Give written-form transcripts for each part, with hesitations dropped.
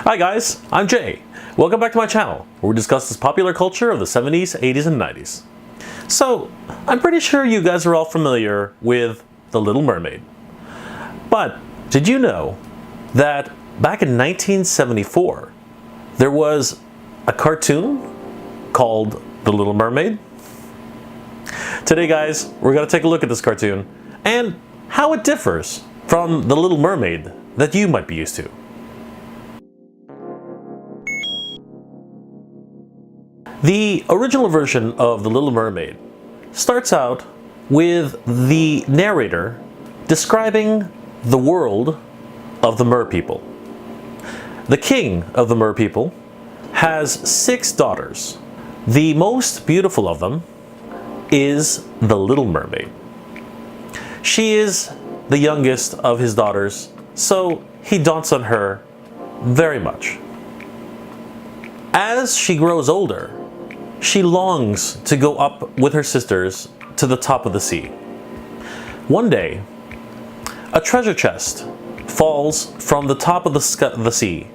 Hi guys, I'm Jay. Welcome back to my channel, where we discuss this popular culture of the 70s, 80s, and 90s. So, I'm pretty sure you guys are all familiar with The Little Mermaid. But, did you know that back in 1974, there was a cartoon called The Little Mermaid? Today guys, we're going to take a look at this cartoon and how it differs from The Little Mermaid that you might be used to. The original version of The Little Mermaid starts out with the narrator describing the world of the Mer-people. The king of the Mer-people has 6 daughters. The most beautiful of them is the Little Mermaid. She is the youngest of his daughters, so he daunts on her very much. As she grows older, she longs to go up with her sisters to the top of the sea. One day, a treasure chest falls from the top of the sea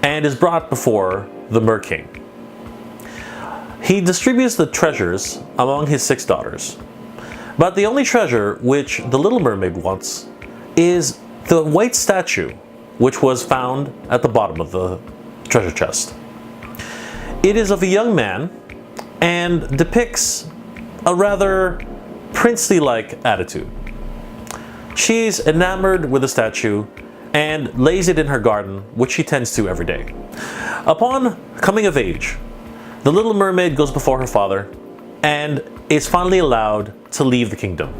and is brought before the Mer-King. He distributes the treasures among his 6 daughters, but the only treasure which the Little Mermaid wants is the white statue which was found at the bottom of the treasure chest. It is of a young man and depicts a rather princely-like attitude. She's enamored with the statue and lays it in her garden, which she tends to every day. Upon coming of age, the Little Mermaid goes before her father and is finally allowed to leave the kingdom.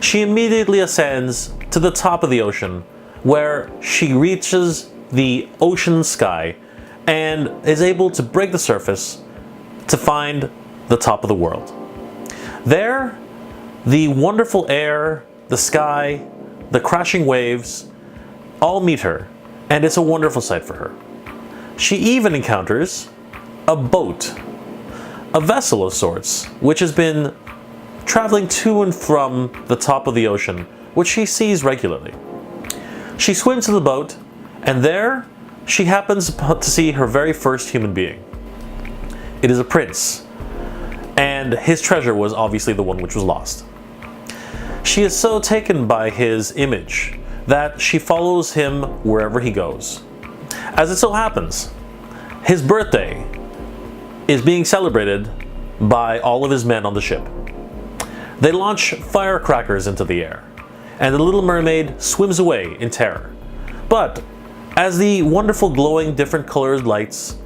She immediately ascends to the top of the ocean, where she reaches the ocean sky and is able to break the surface to find the top of the world. There, the wonderful air, the sky, the crashing waves all meet her, and it's a wonderful sight for her. She even encounters a boat, a vessel of sorts, which has been traveling to and from the top of the ocean, which she sees regularly. She swims to the boat, and there she happens to see her very first human being. It is a prince, and his treasure was obviously the one which was lost. She is so taken by his image that she follows him wherever he goes. As it so happens, his birthday is being celebrated by all of his men on the ship. They launch firecrackers into the air, and the Little Mermaid swims away in terror. But as the wonderful glowing different colored lights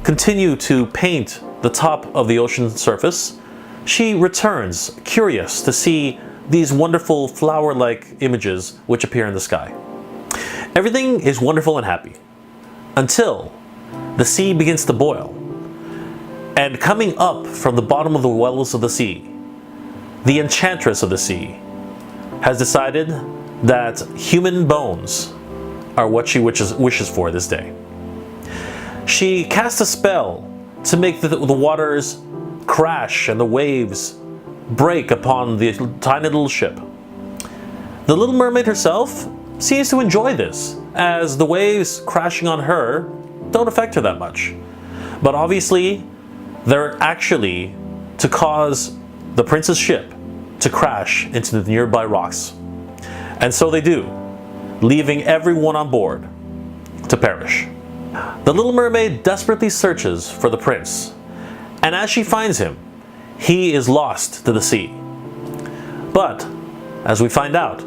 continue to paint the top of the ocean surface, she returns, curious to see these wonderful flower-like images which appear in the sky. Everything is wonderful and happy, until the sea begins to boil. And coming up from the bottom of the wells of the sea, the enchantress of the sea has decided that human bones are what she wishes for this day. She casts a spell to make the waters crash and the waves break upon the tiny little ship. The Little Mermaid herself seems to enjoy this, as the waves crashing on her don't affect her that much. But obviously, they're actually to cause the prince's ship to crash into the nearby rocks. And so they do, leaving everyone on board to perish. The Little Mermaid desperately searches for the prince, and as she finds him, he is lost to the sea. But, as we find out,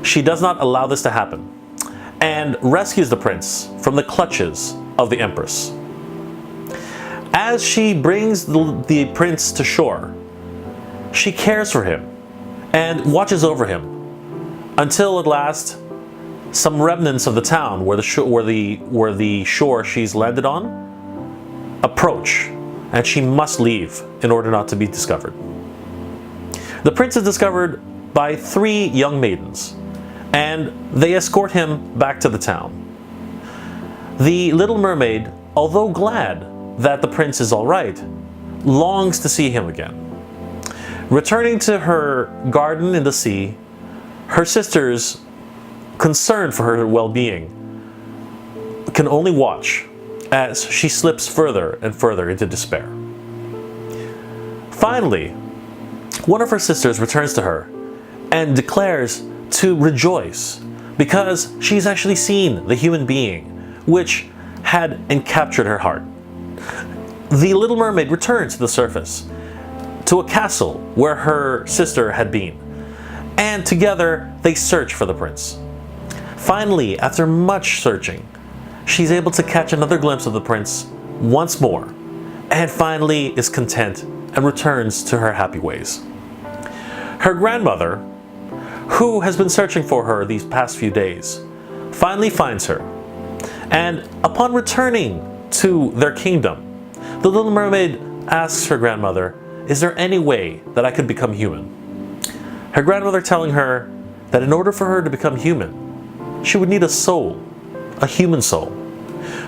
she does not allow this to happen, and rescues the prince from the clutches of the Empress. As she brings the prince to shore, she cares for him and watches over him until at last some remnants of the town where the shore she's landed on approach, and she must leave in order not to be discovered. The prince is discovered by 3 young maidens, and they escort him back to the town. The Little Mermaid, although glad that the prince is all right, longs to see him again. Returning to her garden in the sea, her sisters, concerned for her well-being, can only watch as she slips further and further into despair. Finally, one of her sisters returns to her and declares to rejoice because she's actually seen the human being which had encaptured her heart. The Little Mermaid returns to the surface, to a castle where her sister had been, and together they search for the prince. Finally, after much searching, she's able to catch another glimpse of the prince once more, and finally is content and returns to her happy ways. Her grandmother, who has been searching for her these past few days, finally finds her, and upon returning to their kingdom, the Little Mermaid asks her grandmother, "Is there any way that I could become human?" Her grandmother telling her that in order for her to become human, she would need a soul, a human soul.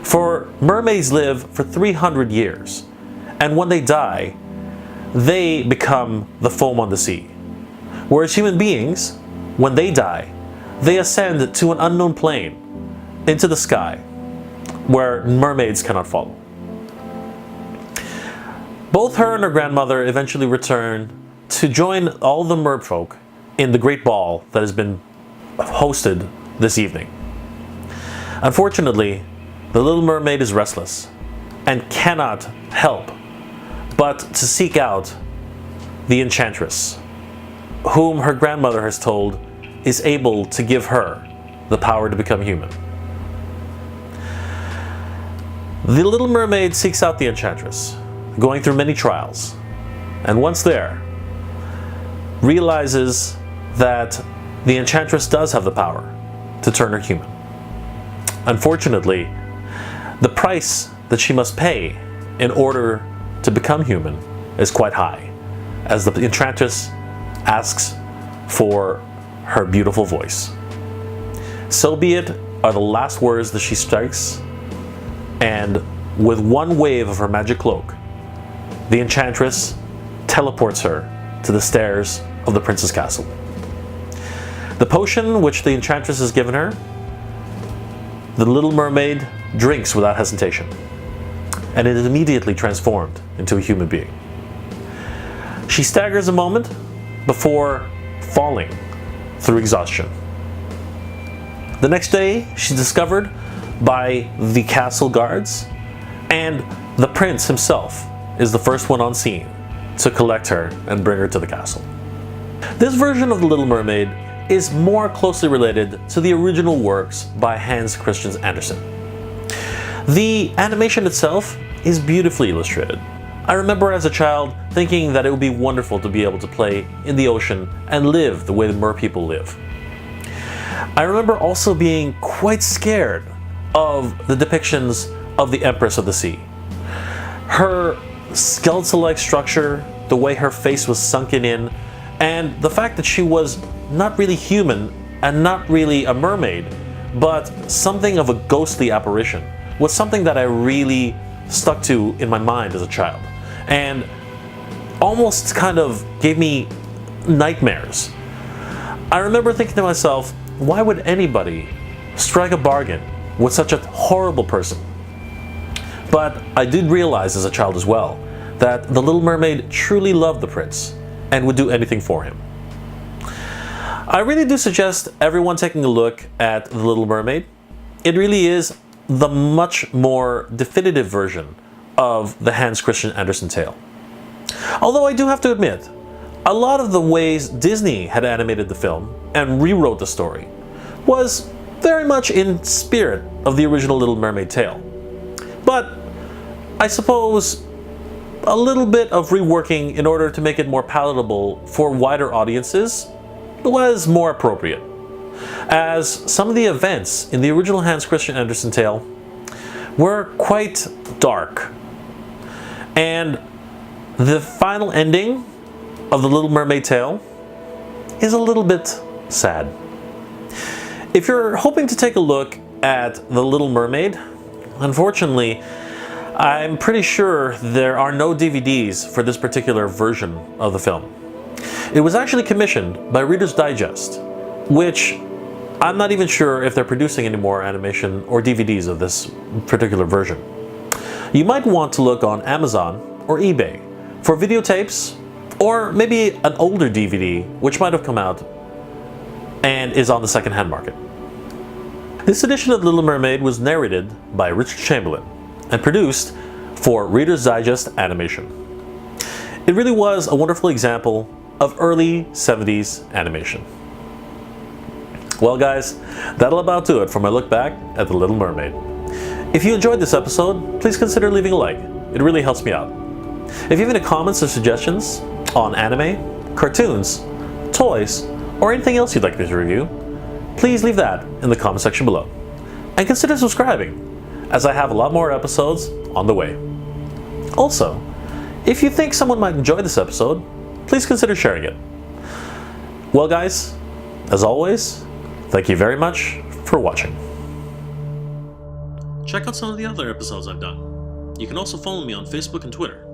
For mermaids live for 300 years, and when they die, they become the foam on the sea. Whereas human beings, when they die, they ascend to an unknown plane, into the sky, where mermaids cannot follow. Both her and her grandmother eventually return to join all the merfolk in the great ball that has been hosted this evening. Unfortunately, the Little Mermaid is restless and cannot help but to seek out the Enchantress, whom her grandmother has told is able to give her the power to become human. The Little Mermaid seeks out the Enchantress, going through many trials, and once there, realizes that the Enchantress does have the power to turn her human. Unfortunately, the price that she must pay in order to become human is quite high, as the Enchantress asks for her beautiful voice. "So be it" are the last words that she strikes, and with one wave of her magic cloak, the Enchantress teleports her to the stairs of the prince's castle. The potion which the Enchantress has given her, the Little Mermaid drinks without hesitation, and it is immediately transformed into a human being. She staggers a moment before falling through exhaustion. The next day, she's discovered by the castle guards, and the prince himself is the first one on scene to collect her and bring her to the castle. This version of The Little Mermaid is more closely related to the original works by Hans Christian Andersen. The animation itself is beautifully illustrated. I remember as a child thinking that it would be wonderful to be able to play in the ocean and live the way the Mer-people live. I remember also being quite scared of the depictions of the Empress of the Sea. Her skeletal-like structure, the way her face was sunken in, and the fact that she was not really human and not really a mermaid, but something of a ghostly apparition, was something that I really stuck to in my mind as a child, and almost kind of gave me nightmares. I remember thinking to myself, why would anybody strike a bargain with such a horrible person? But I did realize as a child as well that the Little Mermaid truly loved the prince and would do anything for him. I really do suggest everyone taking a look at The Little Mermaid. It really is the much more definitive version of the Hans Christian Andersen tale. Although I do have to admit, a lot of the ways Disney had animated the film and rewrote the story was very much in spirit of the original Little Mermaid tale. But I suppose a little bit of reworking in order to make it more palatable for wider audiences was more appropriate, as some of the events in the original Hans Christian Andersen tale were quite dark, and the final ending of the Little Mermaid tale is a little bit sad. If you're hoping to take a look at The Little Mermaid, unfortunately, I'm pretty sure there are no DVDs for this particular version of the film. It was actually commissioned by Reader's Digest, which I'm not even sure if they're producing any more animation or DVDs of this particular version. You might want to look on Amazon or eBay for videotapes, or maybe an older DVD which might have come out and is on the second-hand market. This edition of Little Mermaid was narrated by Richard Chamberlain and produced for Reader's Digest Animation. It really was a wonderful example of early 70s animation. Well guys, that'll about do it for my look back at The Little Mermaid. If you enjoyed this episode, please consider leaving a like. It really helps me out. If you have any comments or suggestions on anime, cartoons, toys, or anything else you'd like me to review, please leave that in the comment section below. And consider subscribing, as I have a lot more episodes on the way. Also, if you think someone might enjoy this episode, please consider sharing it. Well guys, as always, thank you very much for watching. Check out some of the other episodes I've done. You can also follow me on Facebook and Twitter.